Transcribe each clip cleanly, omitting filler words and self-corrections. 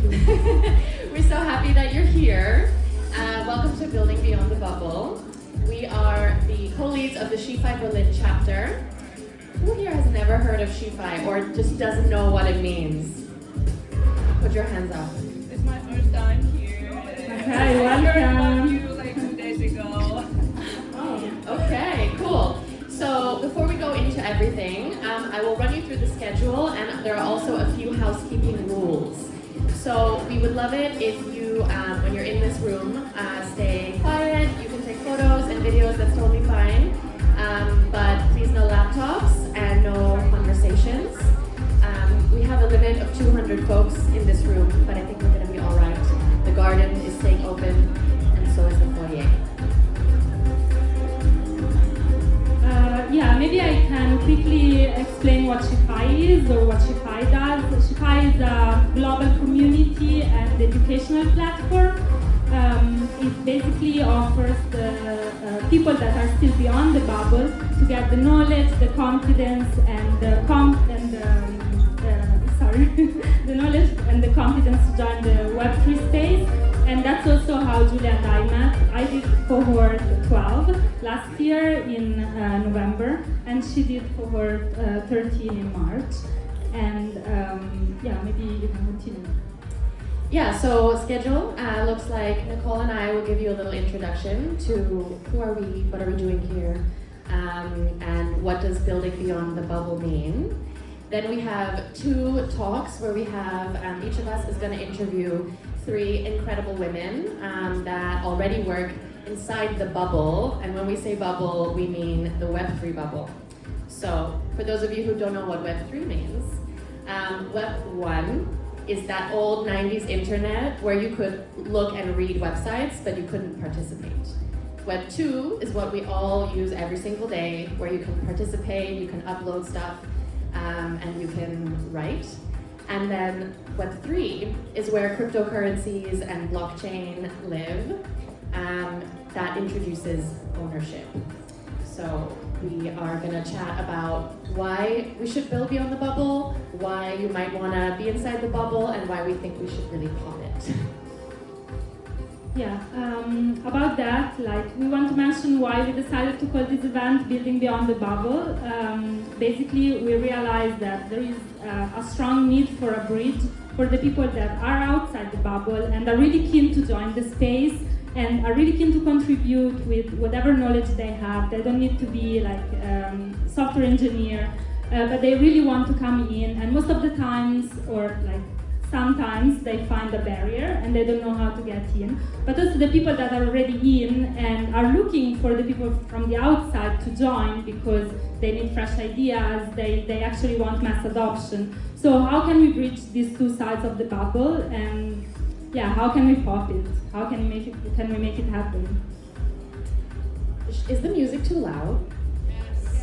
We're so happy that you're here. Welcome to Building Beyond the Bubble. We are the co-leads of the SheFi Berlin chapter. Who here has never heard of SheFi or just doesn't know what it means? Put your hands up. It's my first time here. Okay, I heard about you like 2 days ago. Oh, okay, cool. So before we go into everything, I will run you through the schedule, and there are also a few housekeeping rules. So we would love it if you, when you're in this room, stay quiet. You can take photos and videos, that's totally fine. But please no laptops and no conversations. We have a limit of 200 folks in this room, but I think we're going to be all right. The garden is staying open, and so is the foyer. Yeah, maybe I can quickly explain what SheFi is or what SheFi does. SheFi is a global community and educational platform. It basically offers the people that are still beyond the bubble to get the knowledge, the confidence, and the the knowledge and the confidence to join the Web3 space. And that's also how Julia and I met. I did cohort 12 last year in November, and she did cohort 13 in March. And yeah, maybe you can continue. Yeah, so schedule looks like Nicole and I will give you a little introduction to who are we, what are we doing here, and what does building beyond the bubble mean. Then we have 2 talks where we have, each of us is going to interview 3 incredible women that already work inside the bubble. And when we say bubble, we mean the Web3 bubble. So for those of you who don't know what Web3 means, Web 1 is that old 90s internet where you could look and read websites, but you couldn't participate. Web 2 is what we all use every single day, where you can participate, you can upload stuff, and you can write. And then Web 3 is where cryptocurrencies and blockchain live. That introduces ownership. So we are going to chat about why we should build beyond the bubble, why you might want to be inside the bubble, and why we think we should really pop it. Yeah, about that, we want to mention why we decided to call this event Building Beyond the Bubble. Basically, we realized that there is a strong need for a bridge for the people that are outside the bubble and are really keen to join the space and are really keen to contribute with whatever knowledge they have. They don't need to be software engineer, but they really want to come in, and most of the times, or sometimes they find a barrier and they don't know how to get in. But also the people that are already in and are looking for the people from the outside to join because they need fresh ideas, they actually want mass adoption. So how can we bridge these 2 sides of the bubble, and yeah, how can we pop it? How can we make it happen? Is the music too loud? Yes.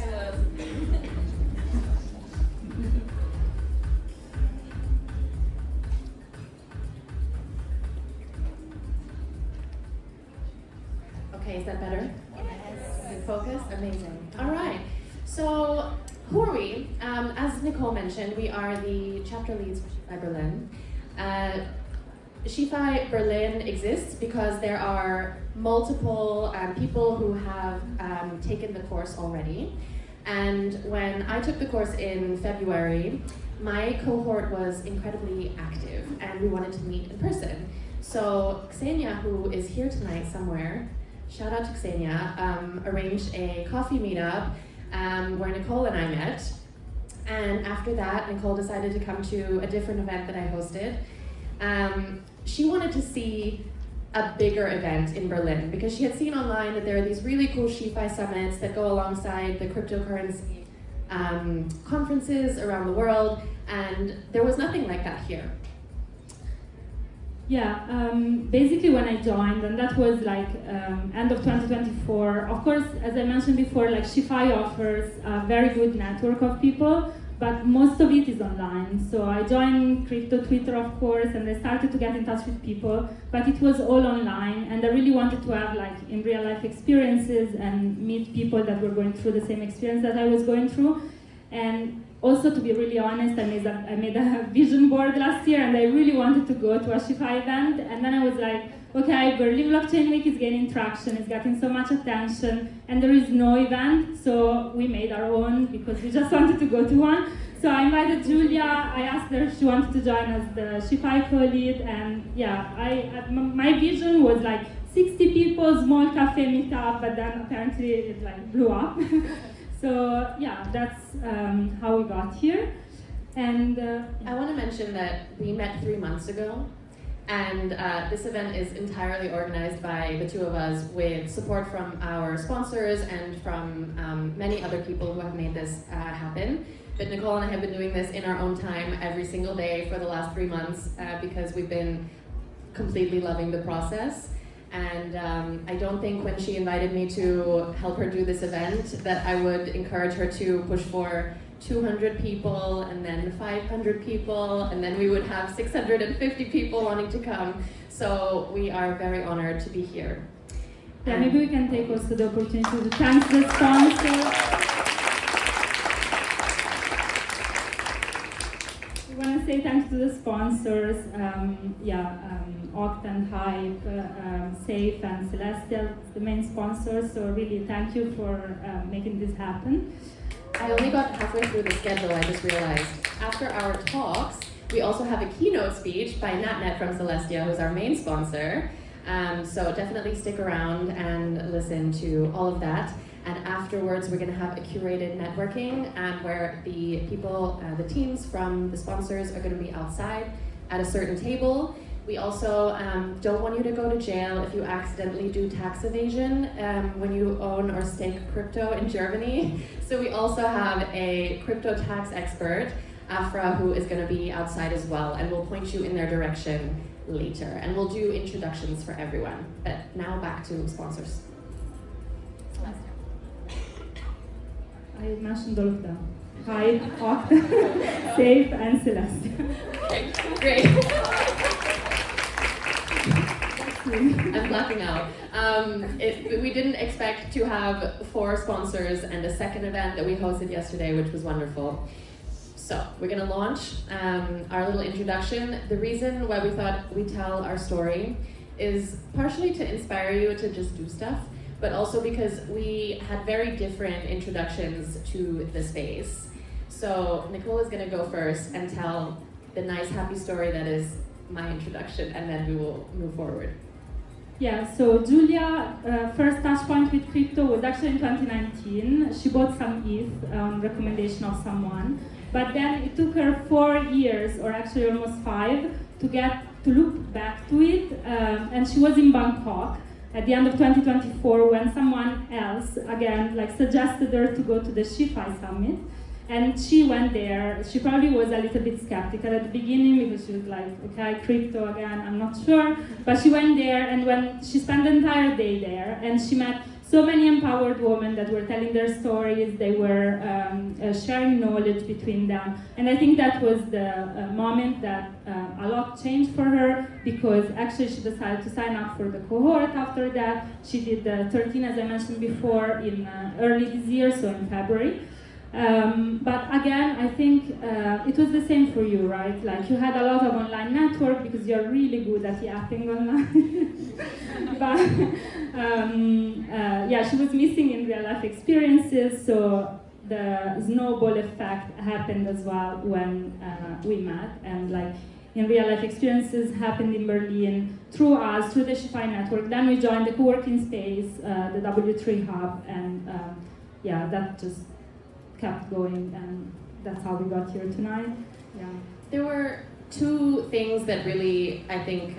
Okay, is that better? Yes. Focus? Amazing. All right. So, who are we? As Nicole mentioned, we are the chapter leads for SheFi Berlin. SheFi Berlin exists because there are multiple people who have taken the course already. And when I took the course in February, my cohort was incredibly active and we wanted to meet in person. So Xenia, who is here tonight somewhere, shout out to Xenia, arranged a coffee meetup where Nicole and I met. And after that, Nicole decided to come to a different event that I hosted. She wanted to see a bigger event in Berlin because she had seen online that there are these really cool SheFi summits that go alongside the cryptocurrency conferences around the world, and there was nothing like that here. Yeah, basically when I joined, and that was end of 2024, of course, as I mentioned before, SheFi offers a very good network of people, but most of it is online. So I joined crypto Twitter, of course, and I started to get in touch with people, but it was all online, and I really wanted to have in real life experiences and meet people that were going through the same experience that I was going through. And also, to be really honest, I made a vision board last year, and I really wanted to go to a SheFi event. And then I was like, okay, Berlin Blockchain Week is gaining traction, it's getting so much attention, and there is no event, so we made our own because we just wanted to go to one. So I invited Julia, I asked her if she wanted to join as the SheFi co-lead, and yeah, my vision was like 60 people, small cafe meetup, but then apparently it like blew up. So yeah, that's how we got here. And I want to mention that we met 3 months ago, and this event is entirely organized by the two of us with support from our sponsors and from many other people who have made this happen. But Nicole and I have been doing this in our own time every single day for the last 3 months because we've been completely loving the process. And I don't think when she invited me to help her do this event that I would encourage her to push for 200 people and then 500 people and then we would have 650 people wanting to come. So we are very honored to be here. Yeah, maybe we can take also the opportunity to thank the sponsors. We want to say thanks to the sponsors, Octant, Hype, Safe, and Celestial, the main sponsors. So really, thank you for making this happen. I only got halfway through the schedule, I just realized. After our talks, we also have a keynote speech by Natnet from Celestia, who's our main sponsor. So definitely stick around and listen to all of that. And afterwards, we're going to have a curated networking where the people, the teams from the sponsors are going to be outside at a certain table. We also don't want you to go to jail if you accidentally do tax evasion when you own or stake crypto in Germany. So we also have a crypto tax expert, Afra, who is going to be outside as well, and we'll point you in their direction later. And we'll do introductions for everyone. But now back to sponsors. I mentioned all of them. Hype, Octa, Safe, and Celestia. Okay, great. I'm blacking out. We didn't expect to have 4 sponsors and a second event that we hosted yesterday, which was wonderful. So we're going to launch our little introduction. The reason why we thought we'd tell our story is partially to inspire you to just do stuff, but also because we had very different introductions to the space. So Nicole is going to go first and tell the nice, happy story that is my introduction, and then we will move forward. Yeah, so Julia, first touch point with crypto was actually in 2019. She bought some ETH on recommendation of someone, but then it took her 4 years, or actually almost 5, to look back to it, and she was in Bangkok at the end of 2024 when someone else, again, suggested her to go to the SheFi Summit. And she went there. She probably was a little bit skeptical at the beginning because she was like, okay, crypto again, I'm not sure. But she went there, and when she spent the entire day there, and she met so many empowered women that were telling their stories, they were sharing knowledge between them. And I think that was the moment that a lot changed for her, because actually she decided to sign up for the cohort after that. She did the 13, as I mentioned before, in early this year, so in February. But again, I think it was the same for you, right? Like you had a lot of online network because you're really good at yapping online. But she was missing in real life experiences, so the snowball effect happened as well when we met, and in real life experiences happened in Berlin through us, through the SheFi network. Then we joined the co-working space, the W3 Hub, and that just kept going, and that's how we got here tonight. Yeah. There were 2 things that really, I think,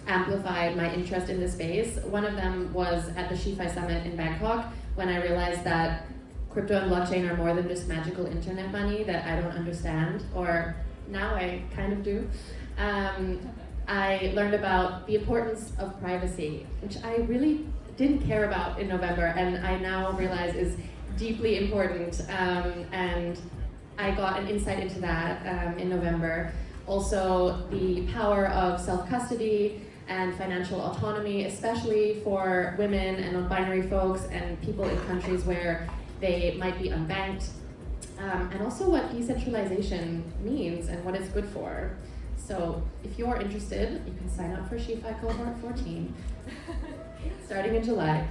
amplified my interest in this space. One of them was at the SheFi Summit in Bangkok, when I realized that crypto and blockchain are more than just magical internet money that I don't understand, or now I kind of do. I learned about the importance of privacy, which I really didn't care about in November, and I now realize is deeply important, and I got an insight into that in November. Also, the power of self-custody and financial autonomy, especially for women and non-binary folks and people in countries where they might be unbanked. and also what decentralization means and what it's good for. So if you're interested, you can sign up for SheFi Cohort 14, starting in July.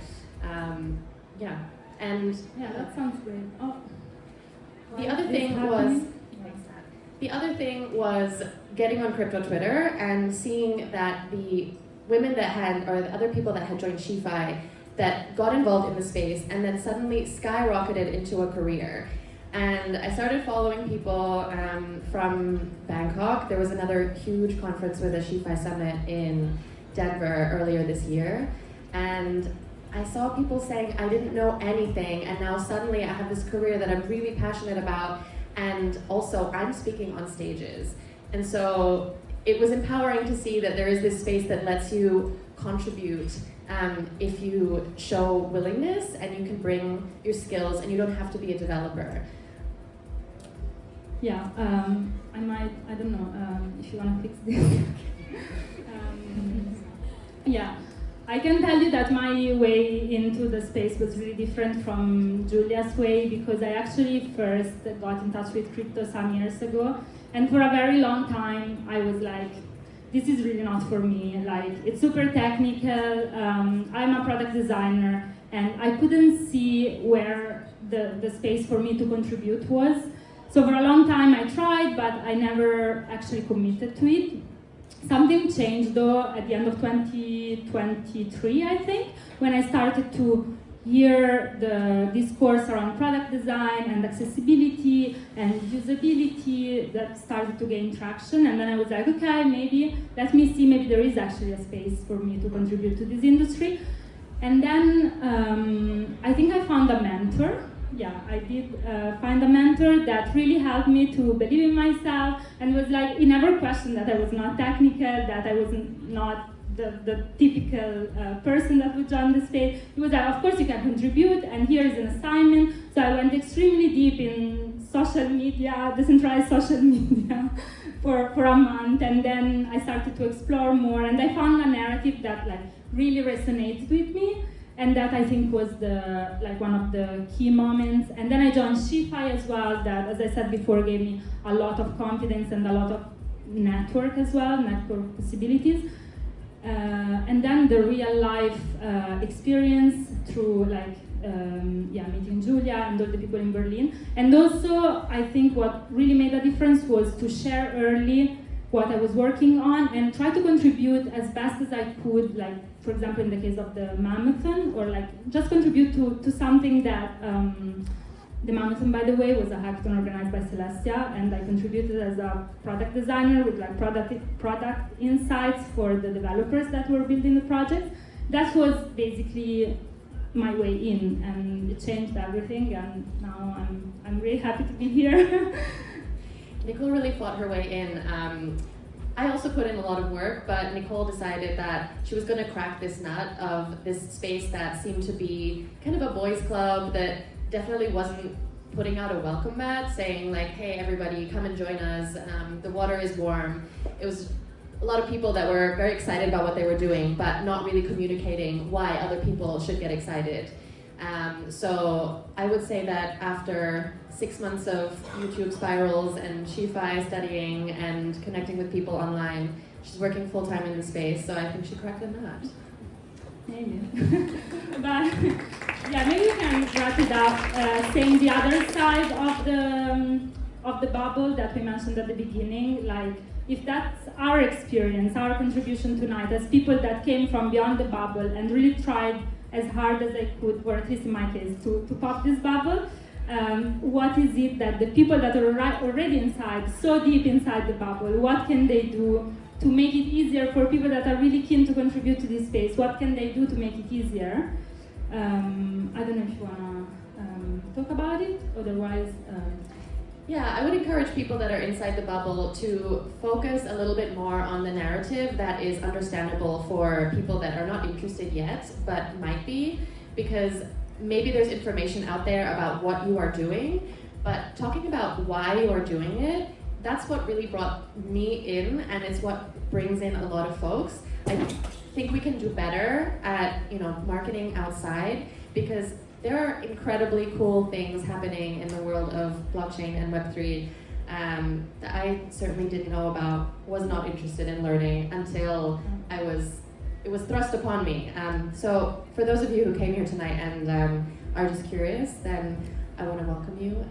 Yeah, and Yeah, that sounds great. Oh, the other thing was getting on crypto Twitter and seeing that the women that had, or the other people that had joined SheFi that got involved in the space and then suddenly skyrocketed into a career. And I started following people from Bangkok. There was another huge conference with a SheFi Summit in Denver earlier this year. And I saw people saying, I didn't know anything, and now suddenly I have this career that I'm really passionate about, and also I'm speaking on stages. And so it was empowering to see that there is this space that lets you contribute if you show willingness and you can bring your skills and you don't have to be a developer. Yeah, I don't know if you want to fix this. Yeah, I can tell you that my way into the space was really different from Julia's way, because I actually first got in touch with crypto some years ago, and for a very long time I was like, this is really not for me, like it's super technical, I'm a product designer, and I couldn't see where the space for me to contribute was. So for a long time I tried, but I never actually committed to it. Something changed though at the end of 2023, I think, when I started to hear the discourse around product design and accessibility and usability that started to gain traction. And then I was like, okay, maybe, let me see, maybe there is actually a space for me to contribute to this industry. And then I think I found a mentor. Yeah, I did find a mentor that really helped me to believe in myself, and was like, he never questioned that I was not technical, that I was not the typical person that would join the space. He was like, of course you can contribute, and here is an assignment. So I went extremely deep in social media, decentralized social media, for a month, and then I started to explore more, and I found a narrative that like really resonated with me. And that I think was one of the key moments. And then I joined SheFi as well, that, as I said before, gave me a lot of confidence and a lot of network as well, network possibilities. And then the real life experience through meeting Julia and all the people in Berlin. And also, I think what really made a difference was to share early what I was working on and try to contribute as best as I could, like, for example, in the case of the Mammothon, or like just contribute to something that, the Mammothon, by the way, was a hackathon organized by Celestia, and I contributed as a product designer with like product insights for the developers that were building the project. That was basically my way in, and it changed everything, and now I'm really happy to be here. Nicole really fought her way in. I also put in a lot of work, but Nicole decided that she was going to crack this nut of this space that seemed to be kind of a boys' club that definitely wasn't putting out a welcome mat saying like, hey everybody, come and join us, the water is warm. It was a lot of people that were very excited about what they were doing, but not really communicating why other people should get excited. So I would say that after 6 months of YouTube spirals and SheFi studying and connecting with people online, she's working full-time in the space, so I think she cracked the nut. Maybe. But yeah, maybe we can wrap it up saying the other side of the bubble that we mentioned at the beginning. Like, if that's our experience, our contribution tonight as people that came from beyond the bubble and really tried as hard as I could, or at least in my case, to pop this bubble, what is it that the people that are already inside, so deep inside the bubble, what can they do to make it easier for people that are really keen to contribute to this space? What can they do to make it easier? I don't know if you want to talk about it, otherwise... Yeah, I would encourage people that are inside the bubble to focus a little bit more on the narrative that is understandable for people that are not interested yet, but might be, because maybe there's information out there about what you are doing, but talking about why you are doing it, that's what really brought me in, and it's what brings in a lot of folks. I think we can do better at, marketing outside, because there are incredibly cool things happening in the world of blockchain and Web3 that I certainly didn't know about, was not interested in learning until it was thrust upon me. So for those of you who came here tonight and are just curious, then I want to welcome you.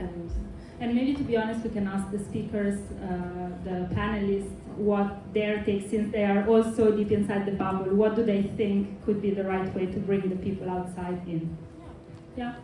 And maybe, to be honest, we can ask the speakers, the panelists, what their take, since they are also deep inside the bubble. What do they think could be the right way to bring the people outside in? Yeah.